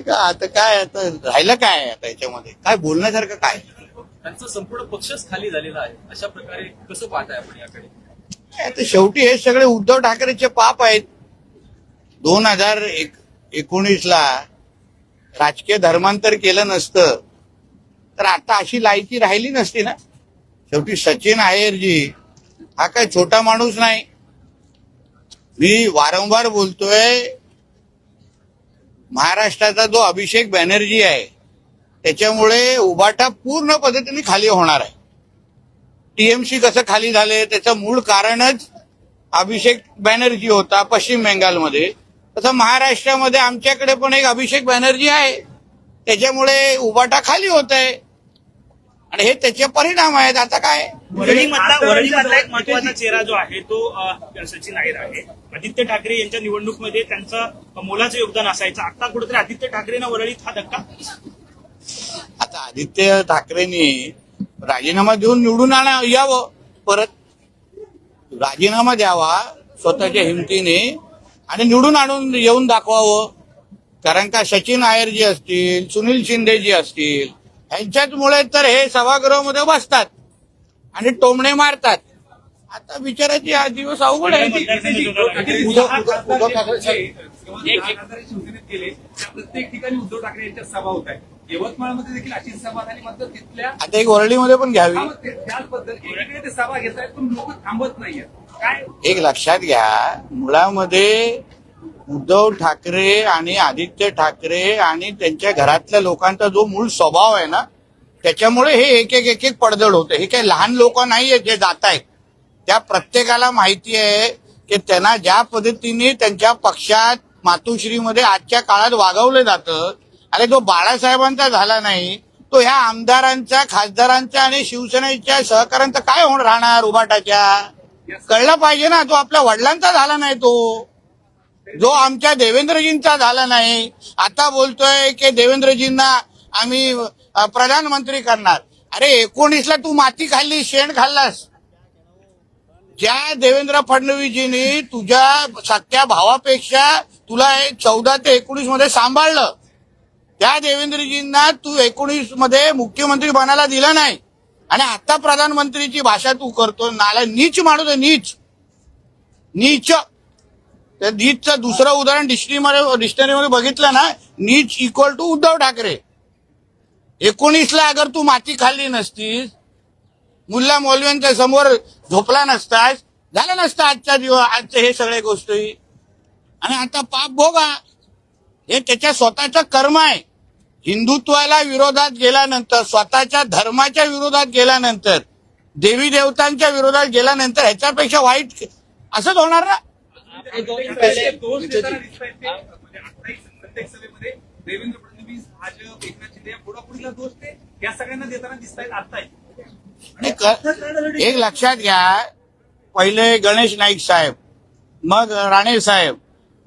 का आता काय आता राहिलं काय आता याच्यामध्ये काय बोलण्यासारखं काय. त्यांचा संपूर्ण पक्षच खाली झालेला आहे. अशा प्रकारे कसं पाहताय आपण याकडे? आता शेवटी हे सगळे उद्धव ठाकरेचे पाप आहेत. 2019ला राजकीय धर्मांतर केलं नसतं तर आता अशी लायकी राहिली नसती ना. शेवटी सचिन अय्यरजी हा काय छोटा माणूस नाही. मी वारंवार बोलतोय, महाराष्ट्राचा जो अभिषेक बॅनर्जी आहे त्याच्यामुळे उभाटा पूर्ण पद्धतीने खाली होणार आहे. टीएमसी कसं खाली झाले त्याचं मूळ कारणच अभिषेक बॅनर्जी होता पश्चिम बंगालमध्ये. तसं महाराष्ट्रामध्ये आमच्याकडे पण एक अभिषेक बॅनर्जी आहे, त्याच्यामुळे उभाटा खाली होत आहे आणि हे त्याचे परिणाम आहेत. आता काय वरळीमधला एक महत्वाचा चेहरा जो आहे तो सचिन अय्यर आहे. आदित्य ठाकरे यांच्या निवडणुकीमध्ये त्यांचं मोलाचं योगदान असायचं. आता कुठेतरी आदित्य ठाकरेंना वरळीत हा धक्का. आता आदित्य ठाकरेंनी राजीनामा देऊन निवडून यावं, परत राजीनामा द्यावा स्वतःच्या हिमतीने आणि निवडून आणून येऊन दाखवावं. कारण का सचिन अय्यरजी असतील, सुनील शिंदेजी असतील, यांच्याचमुळे तर हे सभागृहामध्ये बसतात आणि टोमणे मारतात. आता बिचाराचे हा दिवस अवघड आहे. शिवसेनेत गेले प्रत्येक ठिकाणी उद्धव ठाकरे यांच्या सभा होत आहे. यवतमाळमध्ये देखील अशी सभा झाली, मात्र तिथल्या आता एक वरळीमध्ये पण घ्यावी. त्याच पद्धतीने ते सभा घेत आहेत पण लोक थांबत नाहीये. काय एक लक्षात घ्या, मुळामध्ये उद्धव ठाकरे आणि आदित्य ठाकरे आणि त्यांच्या घरातल्या लोकांचा जो मूळ स्वभाव आहे ना, त्याच्यामुळे हे एक एक पडझड होते. हे काही लहान लोक नाहीये जे जात आहेत. त्या प्रत्येकाला माहिती आहे की त्यांना ज्या पद्धतीने त्यांच्या पक्षात मातोश्रीमध्ये आजच्या काळात वागवलं जातं, अरे जो बाळासाहेबांचा झाला नाही तो ह्या आमदारांचा, खासदारांचा आणि शिवसेनेच्या सहकाऱ्यांचा काय होणार राहणार उभाटाच्या. कळलं पाहिजे ना. तो आपल्या वडिलांचा झाला नाही, तो जो आमच्या देवेंद्रजींचा झाला नाही. आता बोलतोय की देवेंद्रजींना आम्ही प्रधानमंत्री करणार. अरे 19ला तू माती खाल्ली, शेण खाल्लास. ज्या देवेंद्र फडणवीसजींनी तुझ्या सख्या भावापेक्षा तुला 14 ते 19 मध्ये सांभाळलं, त्या देवेंद्रजींना तू 19 मध्ये मुख्यमंत्री बनायला दिलं नाही आणि आता प्रधानमंत्रीची भाषा तू करतो. नाला नीच माणूस आहे, नीच नीच. त्या नीचचं दुसरं उदाहरण डिक्शनरीमध्ये बघितलं ना, नीच इक्वल टू उद्धव ठाकरे. 19ला अगर तू माती खाल्ली नसतीस, मुल्ला मौलव्यांच्या समोर झोपला नसतास, झालं नसतं आजच्या दिवस आजचे हे सगळे गोष्टी. आणि आता पाप भोगा, हे त्याच्या स्वतःचं कर्म आहे. हिंदुत्वाला विरोधात गेल्यानंतर, स्वतःच्या धर्माच्या विरोधात गेल्यानंतर, देवी देवतांच्या विरोधात गेल्यानंतर ह्याच्यापेक्षा वाईट असंच होणार ना. दोष देताना दिसत आहेत ते. म्हणजे आताही प्रत्येक सभेमध्ये देवेंद्र फडणवीस, भाजप, एकनाथ शिंदे या पुढापुढीला दोष ते या सगळ्यांना देताना दिसत आहेत आताही. एक लक्षात घ्या, पहिले गणेश नाईक साहेब, मग राणे साहेब,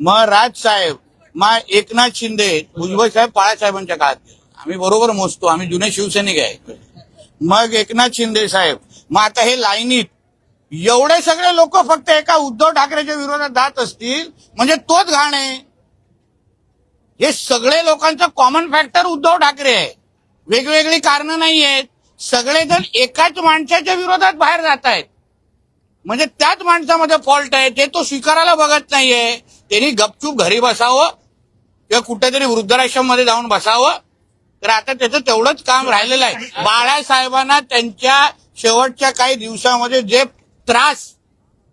मग राज साहेब, मग एकनाथ शिंदे, भुजबळ साहेब बाळासाहेबांच्या काळात. आम्ही बरोबर मोजतो, आम्ही जुने शिवसैनिक आहे. मग एकनाथ शिंदे साहेब, मग आता हे लाईनीत एवढे सगळे लोक फक्त एका उद्धव ठाकरेच्या विरोधात जात असतील म्हणजे तोच घाण आहे. हे सगळे लोकांचं कॉमन फॅक्टर उद्धव ठाकरे आहे. वेगवेगळी कारणं नाही आहेत. सगळेजण एकाच माणसाच्या विरोधात बाहेर जात आहेत म्हणजे त्याच माणसामध्ये फॉल्ट आहे. ते तो स्वीकारायला बघत नाहीये. त्यांनी गपचूप घरी बसावं किंवा कुठेतरी वृद्धाश्रम मध्ये जाऊन बसावं. तर आता त्याचं तेवढंच काम राहिलेलं आहे. बाळासाहेबांना त्यांच्या शेवटच्या काही दिवसामध्ये जे त्रास,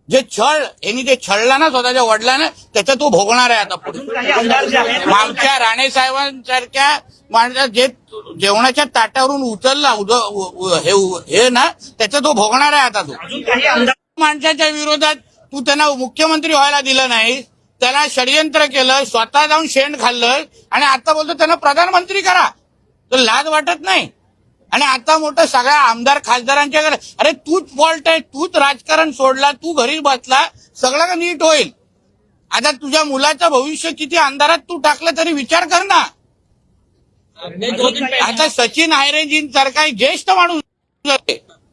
जे छळ, यांनी जे छळला ना स्वतःच्या वडिलांना, त्याचा तो भोगणार आहे आता पुढे. आमच्या राणे साहेबांसारख्या माणसा जे जेवणाच्या ताटावरून उचलला हे ना, त्याचा तो भोगणार आहे आता. तो माणसाच्या विरोधात तू त्यांना मुख्यमंत्री व्हायला दिलं नाही, त्याला षडयंत्र केलं, स्वतः जाऊन शेण खाल्लं आणि आता बोलतो त्यांना प्रधानमंत्री करा. तर लाज वाटत नाही. आणि आता मोठं सगळ्या आमदार खासदारांच्या घरी, अरे तूच फॉल्ट आहे, तूच राजकारण सोडला, तू घरी बसला, सगळं का नीट होईल. आता तुझ्या मुलाचं भविष्य किती अंधारात तू टाकलं तरी विचार कर ना. आता सचिन अय्यरजींसारखा ज्येष्ठ माणूस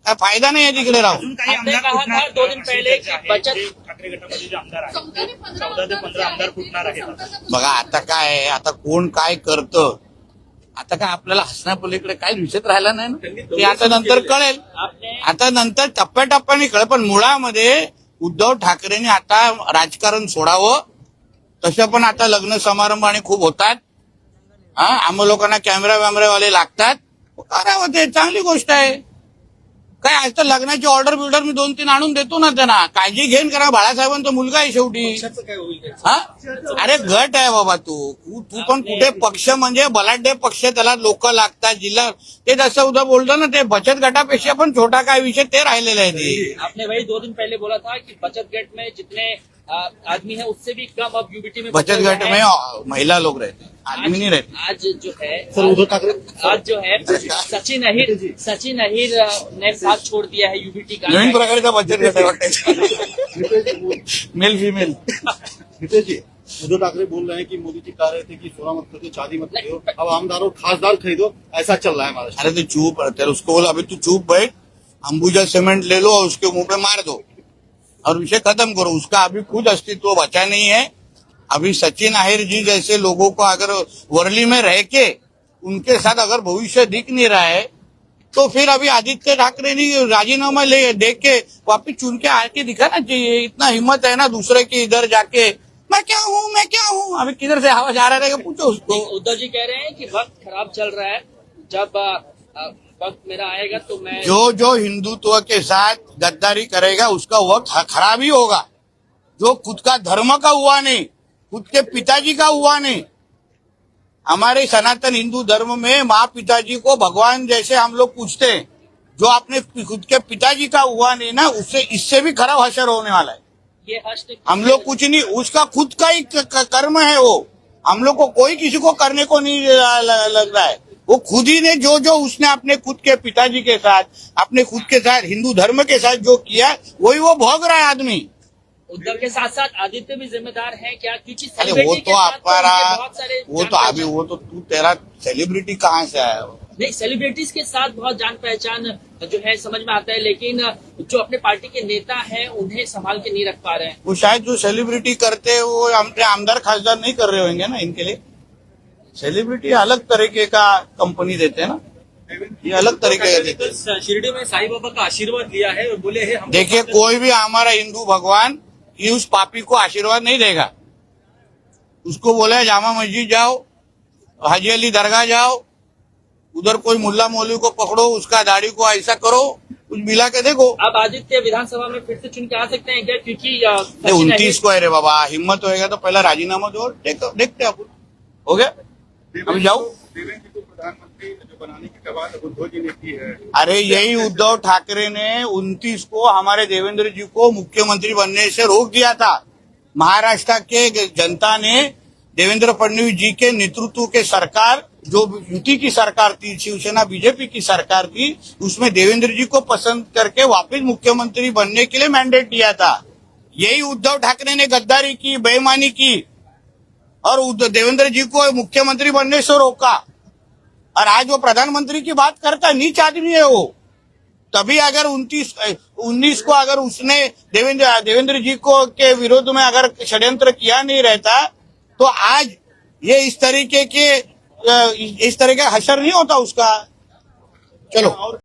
काय फायदा नाही आहे तिकडे राहून. अजून काही आपने आमदार कहा फुटणार था 2 दिन पहले असे की आहे, बचत- जे ठाकरे गटामध्ये जे आमदार आहेत ते 14 ते 15 आमदार फुटणार आहेत. बघा आता काय आहे, आता कोण काय करतं आता काय आपल्याला हसण्यापलीकडे काय विषय राहिला नाही ना, ते आता नंतर कळेल. आपने आता नंतर टप्प्याटप्प्याने कळेल. पण मुळामध्ये उद्धव ठाकरेंनी आता राजकारण सोडावं. तसं पण आता लग्न समारंभ आणि खूप होतात. आम्हा लोकांना कॅमेरावाले लागतात. करावं, ते चांगली गोष्ट आहे. काय आज तर लग्नाची ऑर्डर बिल्डर मी 2-3 आणून देतो ना त्यांना. काळजी घेऊन करा, बाळासाहेबांचा मुलगा आहे शेवटी. काय होईल हा अरे गट आहे बाबा तू पण कुठे पक्ष म्हणजे बलाढ्य पक्ष, त्याला लोक लागतात. जिल्हा ते जसं उद्या बोलतो ना, ते बचत गटापेक्षा पण छोटा काय विषय ते राहिलेला आहे ते. आपने वही 2 दिन पहले बोला था कि बचत गट में जितने आदमी है उससे भी कम अब यूबीटी में बचत गट में महिला लोग रहते हैं, आदमी नहीं रहते. आज जो है आज जो है सचिन अहिर ने साथ छोड़ दिया है यूबीटी का. नवीन प्रकारचा बचत गट आहे वाटतं. Male female. नितेश जी, उद्धव ठाकरे बोल रहे हैं कि मोदी जी कह रहे थे कि सोना मत खरीदो, चांदी मत खरीदो, अब आमदार और खासदार खरीदो, ऐसा चल रहा है हमारा. अरे तो चुप रहते हैं, उसको बोल अभी तू चुप बैठ, अंबुजा सीमेंट ले लो और उसके मुंह पे मार दो और विषय खत्म करो. उसका अभी खुद अस्तित्व बचा नहीं है. अभी सचिन अहिर जी जैसे लोगों को अगर वर्ली में रह के उनके साथ अगर भविष्य दिख नहीं रहा है तो फिर अभी आदित्य ठाकरे ने राजीनामा ले दे के वापिस चुन के आके दिखाना चाहिए. इतना हिम्मत है ना दूसरे के इधर जाके मैं क्या हूँ. अभी किधर से हवा जा रहा है पूछो उसको. उद्धव जी कह रहे हैं कि वक्त खराब चल रहा है, जब वक्त मेरा आएगा तो मैं जो हिंदुत्व के साथ गद्दारी करेगा उसका वक्त खराब ही होगा. जो खुद का धर्म का हुआ नहीं, खुद के पिताजी का हुआ नहीं. हमारे सनातन हिंदू धर्म में माँ पिताजी को भगवान जैसे हम लोग पूछते हैं. जो आपने खुद के पिताजी का हुआ नहीं ना, उससे इससे भी खराब हशर होने वाला है. ये हश्र हम लोग कुछ नहीं, उसका खुद का ही कर्म है वो. हम लोग को कोई किसी को करने को नहीं लग रहा है. वो खुद ही ने जो उसने अपने खुद के पिताजी के साथ, अपने खुद के साथ हिंदू धर्म के साथ जो किया वही वो भोग रहा है आदमी. उद्धव के साथ साथ आदित्य भी जिम्मेदार है क्या? क्योंकि अरे वो सेलिब्रिटी तो के साथ हमारा उनके बहुत सारे वो तो जान अभी वो तो तू तेरा सेलिब्रिटी कहाँ से आया. नहीं, सेलिब्रिटीज के साथ बहुत जान पहचान जो है समझ में आता है, लेकिन जो अपने पार्टी के नेता हैं उन्हें संभाल के नहीं रख पा रहे हैं. वो शायद जो सेलिब्रिटी करते हैं वो अपने आमदार खासदार नहीं कर रहे होंगे ना. इनके लिए सेलिब्रिटी अलग तरीके का कंपनी देते हैं ना, ये अलग तरीके का देते हैं. तो शिरडी में साईं बाबा का आशीर्वाद लिया है और बोले है हम देखिए कोई भी हमारा हिंदू भगवान ये उस पापी को आशीर्वाद नहीं देगा. उसको बोला है जामा मस्जिद जाओ, हाजी अली दरगाह जाओ, उधर कोई मुल्ला मौलवी को पकड़ो, उसका दाढ़ी को ऐसा करो, कुछ मिला के देखो. अब आदित्य विधानसभा में फिर से चुन के आ सकते हैं क्या? क्योंकि नहीं, 29 को है रे बाबा. हिम्मत होएगा तो पहला राजीनामा दो, देखते अपन. हो गया, अभी जाओ. देवेंद्र जी को प्रधानमंत्री जो बनाने की कवायद उद्धव जी ने की है. अरे यही उद्धव ठाकरे ने 29 को हमारे देवेंद्र जी को मुख्यमंत्री बनने से रोक दिया था. महाराष्ट्र के जनता ने देवेंद्र फडणवीस जी के नेतृत्व के सरकार, जो युति की सरकार थी, शिवसेना बीजेपी की सरकार थी, उसमें देवेंद्र जी को पसंद करके वापस मुख्यमंत्री बनने के लिए मैंडेट दिया था. यही उद्धव ठाकरे ने गद्दारी की, बेईमानी की और देवेंद्र जी को मुख्यमंत्री बनने से रोका. और आज वो प्रधानमंत्री की बात करता है, नीच आदमी है वो. तभी अगर 19 को अगर उसने देवेंद्र जी को के विरोध में अगर षड्यंत्र किया नहीं रहता तो आज ये इस तरह का हशर नहीं होता उसका. चलो.